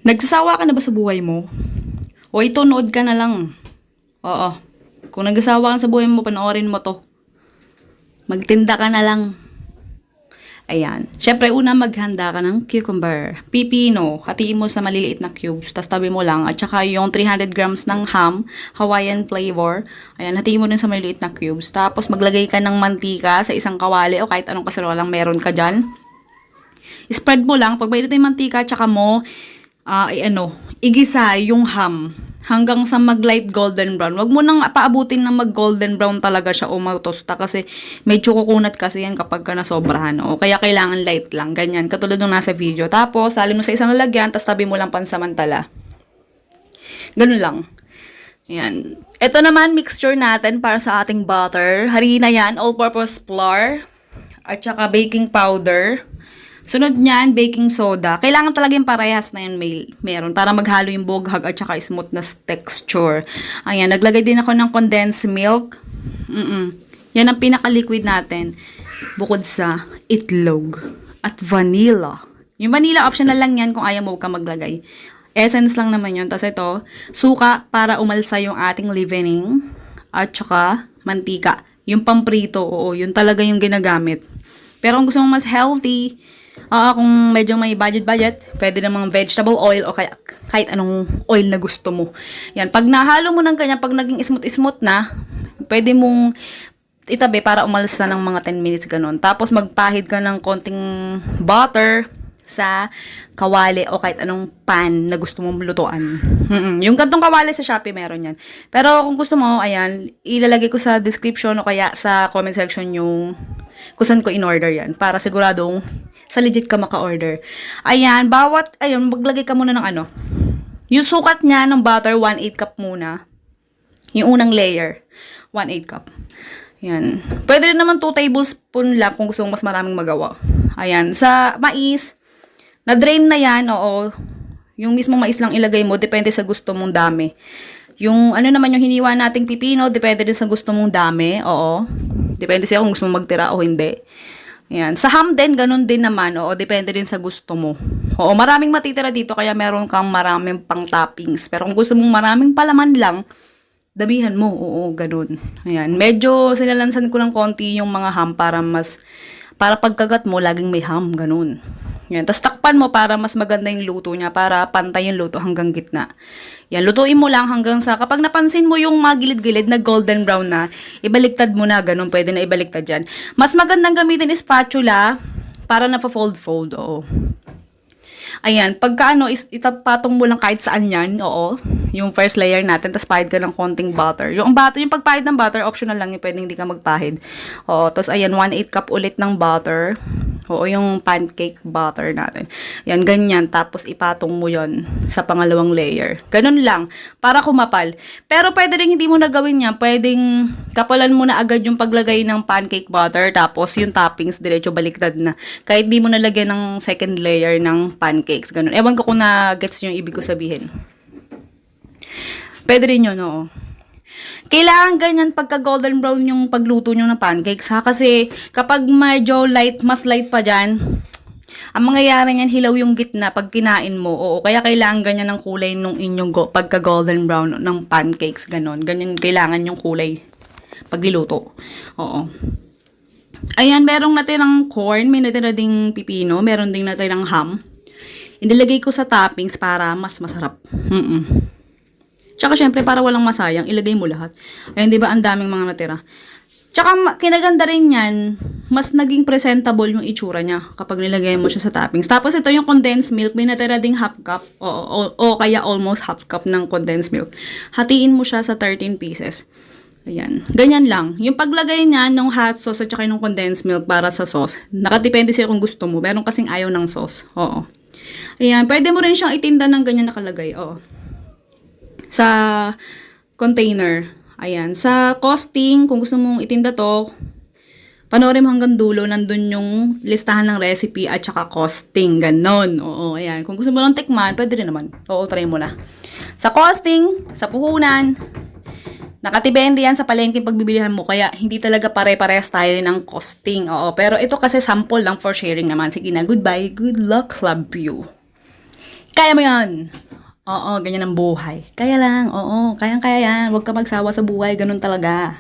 Nagsasawa ka na ba sa buhay mo? O ito, nood ka na lang. Oo. Kung nagsasawa ka sa buhay mo, panoorin mo to. Magtinda ka na lang. Ayan. Siyempre, una maghanda ka ng cucumber. Pipino, hatiin mo sa maliliit na cubes. Tapos tabi mo lang. At saka yung 300 grams ng ham, Hawaiian flavor. Ayan, hatiin mo din sa maliliit na cubes. Tapos maglagay ka ng mantika sa isang kawali o kahit anong kaserolang meron ka dyan. Spread mo lang. Pag mainit na yung mantika, tsaka mo, igisa yung ham hanggang sa mag-light golden brown. Wag mo nang paabutin na mag-golden brown talaga siya o mag-tosta kasi medyo kukunat kasi yan kapag ka nasobrahan. O kaya kailangan light lang. Ganyan. Katulad nung nasa video. Tapos, salin mo sa isang lalagyan, tapos tabi mo lang pansamantala. Ganun lang. Yan. Ito naman, mixture natin para sa ating butter. Harina yan, all-purpose flour, at saka baking powder. Sunod niyan, baking soda. Kailangan talaga yung parehas na yan meron para maghalo yung boghag at saka smooth na texture. Ayan, naglagay din ako ng condensed milk. Yan ang pinaka-liquid natin. Bukod sa itlog at vanilla. Yung vanilla, optional lang yan kung ayaw mo ka maglagay. Essence lang naman yun. Tapos ito, suka para umalsa yung ating leavening. At saka mantika. Yung pamprito, oo, yun talaga yung ginagamit. Pero kung gusto mo mas healthy, kung medyo may budget, pwede namang vegetable oil o kaya kahit anong oil na gusto mo. Yan, pag nahalo mo ng kanya, pag naging smooth na, pwede mong itabi para umalsa ng mga 10 minutes ganun. Tapos magpahid ka ng konting butter sa kawali o kahit anong pan na gusto mong lutuan. Yung kantong kawali sa Shopee meron yan. Pero kung gusto mo, ayan, ilalagay ko sa description o kaya sa comment section yung kung saan ko in-order yan para siguradong sa legit ka maka-order. Ayan, maglagay ka muna ng yung sukat niya ng butter, 1/8 cup muna. Yung unang layer, 1/8 cup. Ayan. Pwede rin naman 2 tablespoon lang kung gusto mong mas maraming magawa. Ayan, sa mais, na-drain na yan, oo. Yung mismong mais lang ilagay mo, depende sa gusto mong dami. Yung naman yung hiniwa nating pipino, depende din sa gusto mong dami, oo. Depende siya kung gusto mong magtira o hindi. Ayan. Sa ham din, ganun din naman. Oo, depende din sa gusto mo. Oo, maraming matitira dito kaya meron kang maraming pang toppings. Pero kung gusto mong maraming palaman lang, damihan mo. Oo, ganun. Ayan. Medyo sinalansan ko ng konti yung mga ham para pagkagat mo, laging may ham. Ganun. Yan. Tapos takpan mo para mas maganda yung luto niya, para pantay yung luto hanggang gitna. Yan. Lutuin mo lang hanggang sa, kapag napansin mo yung mga gilid-gilid na golden brown na, ibaliktad mo na, ganun. Pwede na ibaliktad dyan. Mas magandang gamitin is spatula para napa-fold-fold. Oo. Ayan. Pagka itapatong mo lang kahit saan yan. Oo. Yung first layer natin, tapos pahid ka ng konting butter. Yung pagpahid ng butter, optional lang yung pwedeng hindi ka magpahid. Oo. Tapos ayan, 1/8 cup ulit ng butter. Oo, yung pancake butter natin. Yan, ganyan. Tapos, ipatong mo yon sa pangalawang layer. Ganun lang. Para kumapal. Pero, pwede rin hindi mo na gawin yan. Pwedeng kapalan mo na agad yung paglagay ng pancake butter. Tapos, yung toppings, diretso baliktad na. Kahit di mo nalagyan ng second layer ng pancakes. Ganun. Ewan ko kung na-gets yung ibig ko sabihin. Pwede rin yun, oo. Kailangan ganyan pagka golden brown yung pagluto nyo ng pancakes, ha? Kasi kapag medyo mas light pa dyan, ang mangyayari niyan, hilaw yung gitna pag kinain mo. Oo, kaya kailangan ganyan ng kulay nung inyong pagka golden brown ng pancakes, ganon. Ganyan kailangan yung kulay pag niluto. Oo. Ayan, merong natirang corn, may natira ding pipino, meron ding natirang ham. Inilagay ko sa toppings para mas masarap. Tsaka syempre para walang masayang, ilagay mo lahat. Ayun, di ba, ang daming mga natira. Tsaka kinaganda rin yan, mas naging presentable yung itsura niya kapag nilagay mo siya sa toppings. Tapos ito yung condensed milk, may natira ding half cup o kaya almost half cup ng condensed milk. Hatiin mo siya sa 13 pieces. Ayan. Ganyan lang. Yung paglagay niya ng hot sauce at saka yung condensed milk para sa sauce, nakadepende sa'yo kung gusto mo. Meron kasing ayaw ng sauce. Oo. Ayan. Pwede mo rin siyang itinda ng ganyan nakalagay. Oo. Sa container. Ayan. Sa costing, kung gusto mong itinda to, panoorin mo hanggang dulo, nandun yung listahan ng recipe at saka costing. Ganon. Oo, ayan. Kung gusto mo lang tikman, pwede rin naman. Oo, try mo na. Sa costing, sa puhunan, nakatipende yan sa palengke pagbibilihan mo. Kaya, hindi talaga pare-parehas tayo ng costing. Oo, pero ito kasi sample lang for sharing naman. Sige na, goodbye. Good luck, love you. Kaya mo yan! Oo, ganyan ang buhay. Kaya lang, oo, kayang-kaya yan. Huwag ka magsawa sa buhay, ganun talaga.